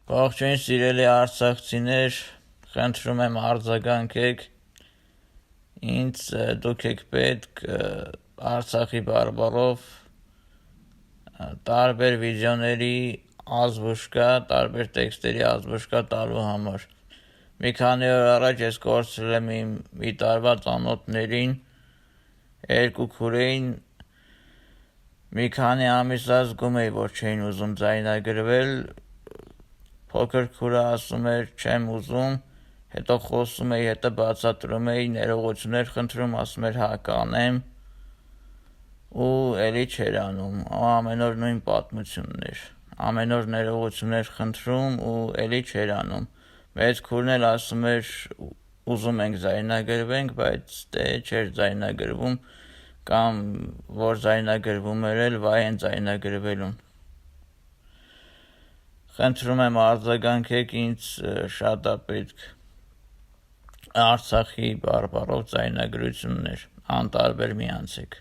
Ողջույն սիրելի արցախցիներ, խնդրում եմ արձագանքեք ինձ, դուք եք պետք Արցախի բարբառով տարբեր վիդեոների ազբուժկա, տարբեր տեքստերի ազբուժկա տալու համար։ Մի քանի օր առաջ ես կորցրել եմ իմ մի տարվա ծանոթներին, երկու քուրեին, մի քանի ամիս զգում էի, որ չէին ուզում ձայնագրվել, փոքր քուրը ասում էր չեմ ուզում, հետո խոսում էի, հետո բացատրում էի, ներողություններ խնդրում, ասում էր հա կանեմ, ու էլի չէր անում, ամեն օր նույն պատմությունն էր, ամեն օր ներողություններ խնդրում ու էլի չէր անում, մեծ քուրն էլ ասում էր ուզում ենք ձայնագրվենք, բայց դե չէր ձայնագրվում, կամ որ ձայնագրվում էր էլ վայ են ձայնագրվելուն։ Խնդրում եմ արձագանքեք ինձ, շատ է պետք Արցախի բարբառով ձայնագրություններ, անտարբեր մի անցեք։